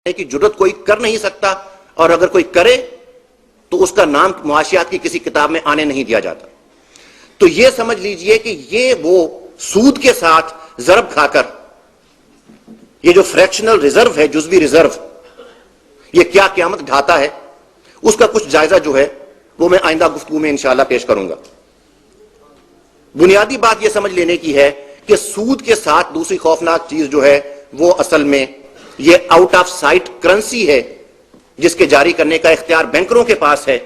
की जरूरत कोई कर नहीं सकता, और अगर कोई करे तो उसका नाम मुआशियात की किसी किताब में आने नहीं दिया जाता। तो यह समझ लीजिए कि ये वो सूद के साथ जरब खाकर ये जो फ्रैक्शनल रिजर्व है, जुज़वी रिजर्व, ये क्या क़यामत ढाता है, उसका कुछ जायजा जो है वो मैं आइंदा गुफ्तगू में इंशाअल्लाह पेश करूंगा। बुनियादी बात यह समझ लेने की है कि सूद के साथ दूसरी खौफनाक चीज जो है वो असल में ये आउट ऑफ साइट करेंसी है, जिसके जारी करने का इख्तियार बैंकरों के पास है।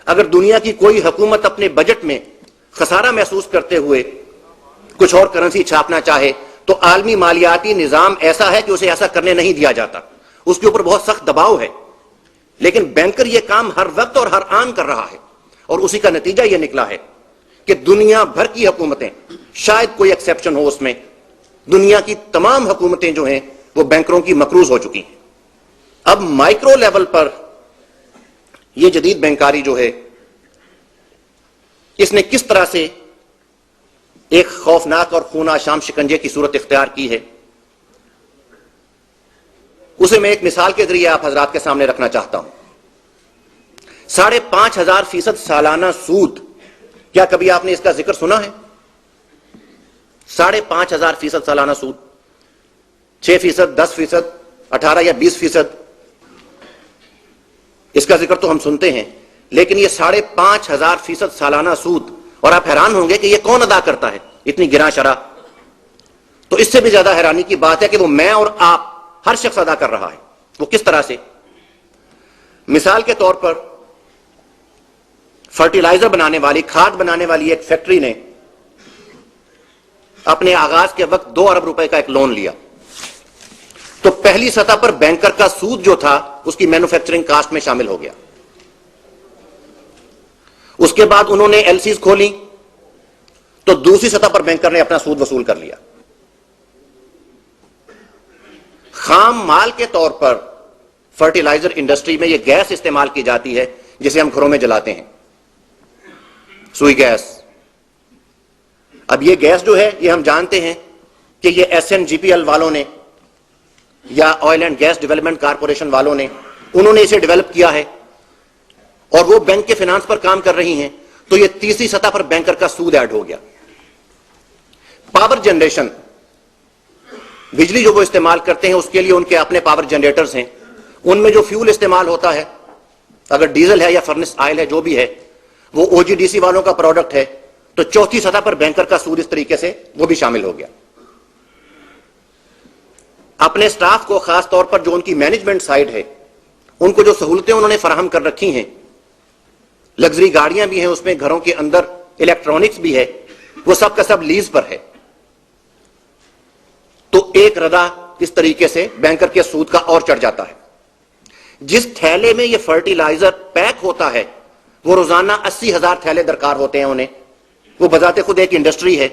अगर दुनिया की कोई हुकूमत अपने बजट में खसारा महसूस करते हुए कुछ और करेंसी छापना चाहे तो आलमी मालियाती निजाम ऐसा है कि उसे ऐसा करने नहीं दिया जाता, उसके ऊपर बहुत सख्त दबाव है। लेकिन बैंकर यह काम हर वक्त और हर आन कर रहा है, और उसी का नतीजा यह निकला है कि दुनिया भर की हुकूमतें, शायद कोई एक्सेप्शन हो उसमें, दुनिया की तमाम हुकूमतें जो हैं वो बैंकरों की मकरूज हो चुकी हैं। अब माइक्रो लेवल पर यह जदीद बैंकारी जो है इसने किस तरह से एक खौफनाक और खून आशाम शिकंजे की सूरत इख्तियार की है, उसे मैं एक मिसाल के जरिए आप हजरात के सामने रखना चाहता हूं। 5,500% सालाना सूद, क्या कभी आपने इसका जिक्र सुना है? 5,500% सालाना सूद, 6%, 10%, 18 या 20%, इसका जिक्र तो हम सुनते हैं, लेकिन यह 5,500% सालाना सूद, और आप हैरान होंगे कि यह कौन अदा करता है इतनी गिरा शरह। तो इससे भी ज्यादा हैरानी की बात है कि वो मैं और आप हर शख्स अदा कर रहा है। वो किस तरह से? मिसाल के तौर पर फर्टिलाइजर बनाने वाली, खाद बनाने वाली एक फैक्ट्री ने अपने आगाज के वक्त 2 अरब रुपए का एक लोन लिया, तो पहली सतह पर बैंकर का सूद जो था उसकी मैन्युफैक्चरिंग कास्ट में शामिल हो गया। उसके बाद उन्होंने एलसीज खोली तो दूसरी सतह पर बैंकर ने अपना सूद वसूल कर लिया। खाम माल के तौर पर फर्टिलाइजर इंडस्ट्री में यह गैस इस्तेमाल की जाती है जिसे हम घरों में जलाते हैं, सुई गैस। अब यह गैस जो है यह हम जानते हैं कि यह SNGPL वालों ने या oil and gas development corporation वालों ने, उन्होंने इसे डेवलप किया है और वो बैंक के फाइनेंस पर काम कर रही हैं। तो यह तीसरी सतह पर बैंकर का सूद ऐड हो गया। पावर जनरेशन, बिजली जो वो इस्तेमाल करते हैं उसके लिए उनके अपने पावर जनरेटर्स हैं, उनमें जो फ्यूल इस्तेमाल होता है, अगर डीजल है या फर्नेस ऑयल है, जो भी है, वो OGDC वालों का प्रोडक्ट है। तो चौथी सतह पर बैंकर का सूद इस तरीके से वो भी शामिल हो गया। अपने स्टाफ को, खास तौर पर जो उनकी मैनेजमेंट साइड है, उनको जो सहूलतें उन्होंने फराहम कर रखी हैं, लग्जरी गाड़ियां भी हैं उसमें, घरों के अंदर इलेक्ट्रॉनिक्स भी है, वो सब का सब लीज पर है। तो एक रदा इस तरीके से बैंकर के सूद का और चढ़ जाता है। जिस थैले में ये फर्टिलाइजर पैक होता है वो रोजाना 80,000 थैले दरकार होते हैं उन्हें, वो बजाते खुद एक इंडस्ट्री है।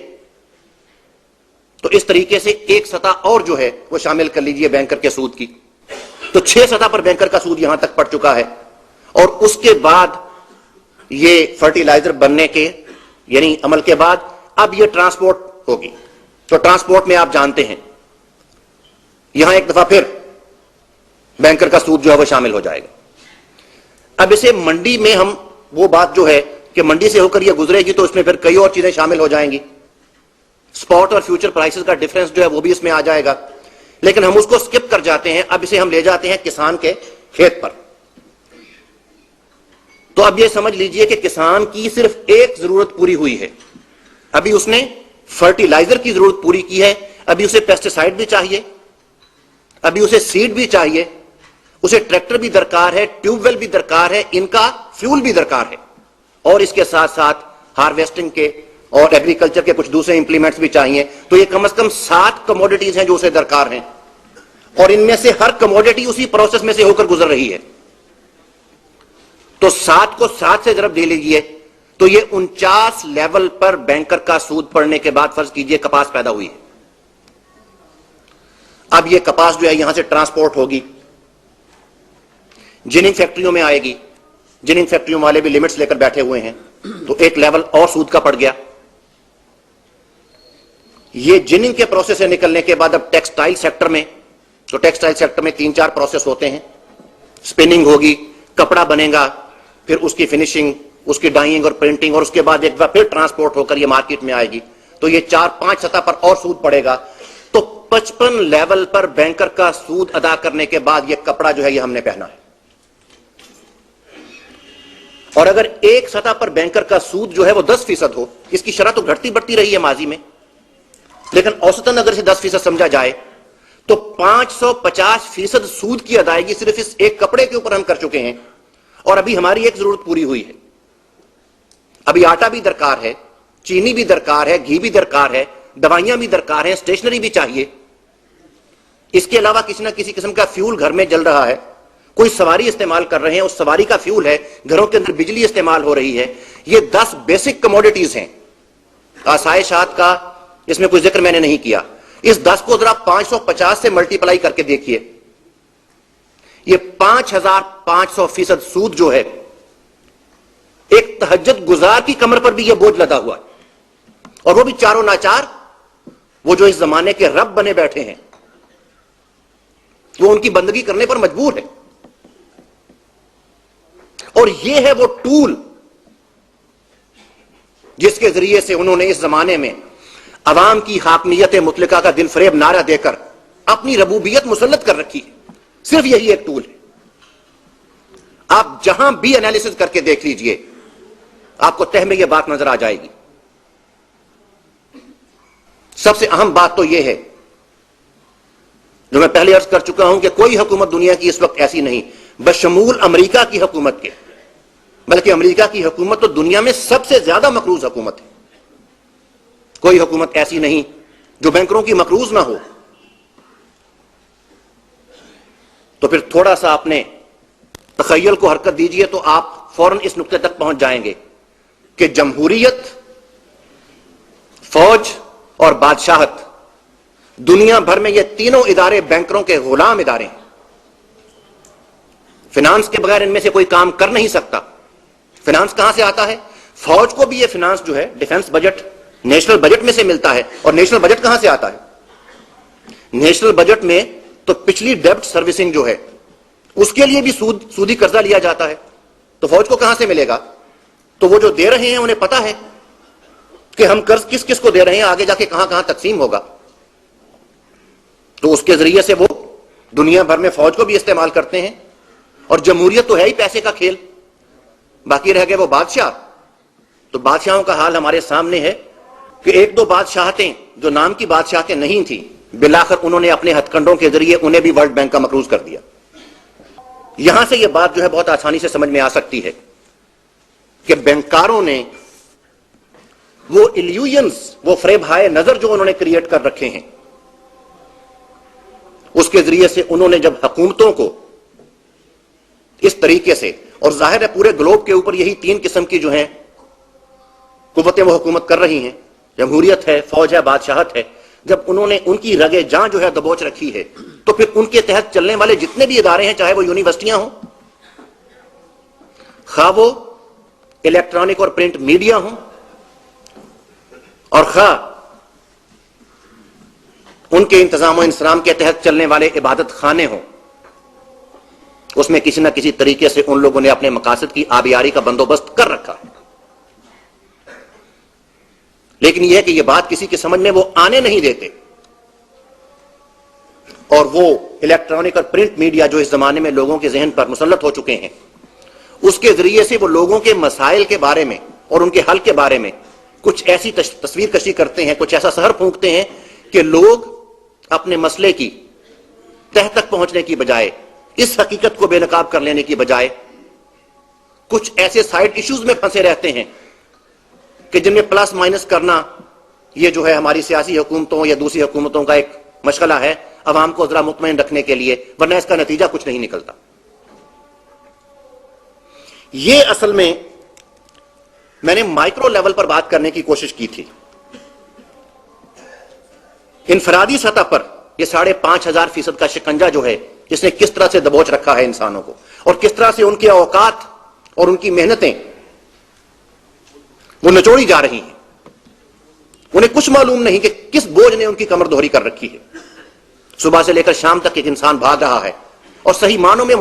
तो इस तरीके से एक सतह और जो है वो शामिल कर लीजिए बैंकर के सूद की। तो 6 सतह पर बैंकर का सूद यहां तक पड़ चुका है। और उसके बाद ये फर्टिलाइजर बनने के यानी अमल के बाद अब ये ट्रांसपोर्ट होगी। तो ट्रांसपोर्ट में आप जानते हैं यहां एक दफा फिर बैंकर का सूद जो है वो शामिल हो जाएगा। अब इसे मंडी में हम, वो बात जो है कि मंडी से होकर ये गुजरेगी तो इसमें फिर कई और चीजें शामिल हो जाएंगी, स्पॉट और फ्यूचर प्राइसेस का डिफरेंस जो है वो भी इसमें आ जाएगा, लेकिन हम उसको स्किप कर जाते हैं। अब इसे हम ले जाते हैं किसान के खेत पर। तो अब ये समझ लीजिए कि किसान की सिर्फ एक जरूरत पूरी हुई है। अभी उसने फर्टिलाइजर की जरूरत पूरी की है, अभी उसे पेस्टिसाइड भी चाहिए, अभी उसे सीड भी चाहिए, उसे ट्रैक्टर भी दरकार है, ट्यूबवेल भी दरकार है, इनका फ्यूल भी दरकार है, और इसके साथ साथ हार्वेस्टिंग के और एग्रीकल्चर के कुछ दूसरे इंप्लीमेंट्स भी चाहिए। तो ये कम से कम 7 कमोडिटीज हैं जो उसे दरकार हैं, और इनमें से हर कमोडिटी उसी प्रोसेस में से होकर गुजर रही है। तो 7 को 7 से जरब दे लीजिए तो ये 49 लेवल पर बैंकर का सूद पड़ने के बाद फर्ज कीजिए कपास पैदा हुई है। अब ये कपास जो है यहां से ट्रांसपोर्ट होगी, जिनिंग फैक्ट्रियों में आएगी। जिनिंग फैक्ट्रियों वाले भी लिमिट्स लेकर बैठे हुए हैं, तो एक लेवल और सूद का पड़ गया। ये जिनिंग के प्रोसेस से निकलने के बाद अब टेक्सटाइल सेक्टर में तो टेक्सटाइल सेक्टर में 3-4 प्रोसेस होते हैं, स्पिनिंग होगी, कपड़ा बनेगा, फिर उसकी फिनिशिंग, उसकी डाइंग और प्रिंटिंग, और उसके बाद एक बार फिर ट्रांसपोर्ट होकर ये मार्केट में आएगी। तो ये 4-5 सतह पर और सूद पड़ेगा। तो 55 लेवल पर बैंकर का सूद अदा करने के बाद ये कपड़ा जो है ये हमने पहना है। और अगर एक सतह पर बैंकर का सूद जो है वो 10% हो, इसकी शरह तो घटती बढ़ती रही है माजी में, लेकिन औसतन अगर इसे 10% समझा जाए तो 550% सूद की अदायगी सिर्फ इस एक कपड़े के ऊपर हम कर चुके हैं। और अभी हमारी एक जरूरत पूरी हुई है, अभी आटा भी दरकार है, चीनी भी दरकार है, घी भी दरकार है, दवाइयां भी दरकार है, स्टेशनरी भी चाहिए। इसके अलावा किसी ना किसी किस्म का फ्यूल घर में जल रहा है, कोई सवारी इस्तेमाल कर रहे हैं, उस सवारी का फ्यूल है, घरों के अंदर बिजली इस्तेमाल हो रही है। ये 10 बेसिक कमोडिटीज हैं। आसाइशात का इसमें कोई जिक्र मैंने नहीं किया। इस 10 को जरा 550 से मल्टीप्लाई करके देखिए, ये 5500% सूद जो है एक तहज्जुद गुजार की कमर पर भी यह बोझ लदा हुआ है, और वो भी चारों नाचार, वो जो इस जमाने के रब बने बैठे हैं, वो उनकी बंदगी करने पर मजबूर है। और ये है वो टूल जिसके जरिए से उन्होंने इस जमाने में अवाम की हाकमियत मुतलका का दिल फरेब नारा देकर अपनी रबूबियत मुसल्लत कर रखी है। सिर्फ यही एक टूल है। आप जहां भी एनालिसिस करके देख लीजिए, आपको तह में यह बात नजर आ जाएगी। सबसे अहम बात तो यह है, जो मैं पहले अर्ज कर चुका हूं, कि कोई हुकूमत दुनिया की इस वक्त ऐसी नहीं, बशमूल अमेरिका की हुकूमत के, बल्कि अमेरिका की हुकूमत तो दुनिया में सबसे ज्यादा मकरूज हुकूमत है। कोई हुकूमत ऐसी नहीं जो बैंकरों की मकरूज ना हो। तो फिर थोड़ा सा आपने तखय्युल को हरकत दीजिए तो आप फौरन इस नुक्ते तक पहुंच जाएंगे कि जमहूरियत, फौज और बादशाहत, दुनिया भर में ये तीनों इदारे बैंकरों के गुलाम इदारे हैं। फिनांस के बगैर इनमें से कोई काम कर नहीं सकता। फिनांस कहां से आता है? फौज को भी ये फिनांस जो है, डिफेंस बजट, नेशनल बजट में से मिलता है। और नेशनल बजट कहां से आता है? नेशनल बजट में तो पिछली डेब्ट सर्विसिंग जो है उसके लिए भी सूदी कर्जा लिया जाता है। तो फौज को कहां से मिलेगा? तो वो जो दे रहे हैं उन्हें पता है कि हम कर्ज किस किस को दे रहे हैं, आगे जाके कहां कहां तकसीम होगा। तो उसके जरिए से वो दुनिया भर में फौज को भी इस्तेमाल करते हैं। और जमहूरियत तो है ही पैसे का खेल। बाकी रह गए वो बादशाह। तो बादशाहों का हाल हमारे सामने है कि एक दो बादशाहतें जो नाम की बादशाहतें नहीं थी, बिलाखिर उन्होंने अपने हथकंडों के जरिए उन्हें भी वर्ल्ड बैंक का मकरूज कर दिया। यहां से यह बात जो है बहुत आसानी से समझ में आ सकती है कि बैंकारों ने वो इल्यूजन्स, वो फ्रेब हाय नजर जो उन्होंने क्रिएट कर रखे हैं, उसके जरिए से उन्होंने जब हुकूमतों को इस तरीके से, और जाहिर है पूरे ग्लोब के ऊपर यही 3 किस्म की जो है कुव्वतें वो हुकूमत कर रही हैं, जमहूरियत है, फौज है, बादशाहत है, जब उन्होंने उनकी रगे जान जो है दबोच रखी है, तो फिर उनके तहत चलने वाले जितने भी इदारे हैं, चाहे वो यूनिवर्सिटियां हो, खा वो इलेक्ट्रॉनिक और प्रिंट मीडिया हो, और खा उनके इंतजाम और इंतजाम के तहत चलने वाले इबादत खाने हों, उसमें किसी ना किसी तरीके से उन लोगों ने अपने मकासद की आबियारी का बंदोबस्त कर रखा है। लेकिन यह कि यह बात किसी की समझ में वो आने नहीं देते। और वो इलेक्ट्रॉनिक और प्रिंट मीडिया जो इस जमाने में लोगों के जहन पर मुसल्लत हो चुके हैं, उसके जरिए से वो लोगों के मसाइल के बारे में और उनके हल के बारे में कुछ ऐसी तस्वीर कशी करते हैं, कुछ ऐसा सहर फूंकते हैं कि लोग अपने मसले की तह तक पहुंचने की बजाय, इस हकीकत को बेनकाब कर लेने की बजाय, कुछ ऐसे साइड इश्यूज में फंसे रहते हैं कि जिनमें प्लस माइनस करना ये जो है हमारी सियासी हुकूमतों या दूसरी हुकूमतों का एक मशगला है, अवाम को जरा मुतमईन रखने के लिए, वरना इसका नतीजा कुछ नहीं निकलता। ये असल में मैंने माइक्रो लेवल पर बात करने की कोशिश की थी। इनफरादी सतह पर यह 5,500% का शिकंजा जो है, जिसने किस तरह से दबोच रखा है इंसानों को, और किस तरह से उनके औकात और उनकी मेहनतें वो निचोड़ी जा रही हैं। उन्हें कुछ मालूम नहीं कि किस बोझ ने उनकी कमर दोहरी कर रखी है। सुबह से लेकर शाम तक एक इंसान भाग रहा है और सही मानों में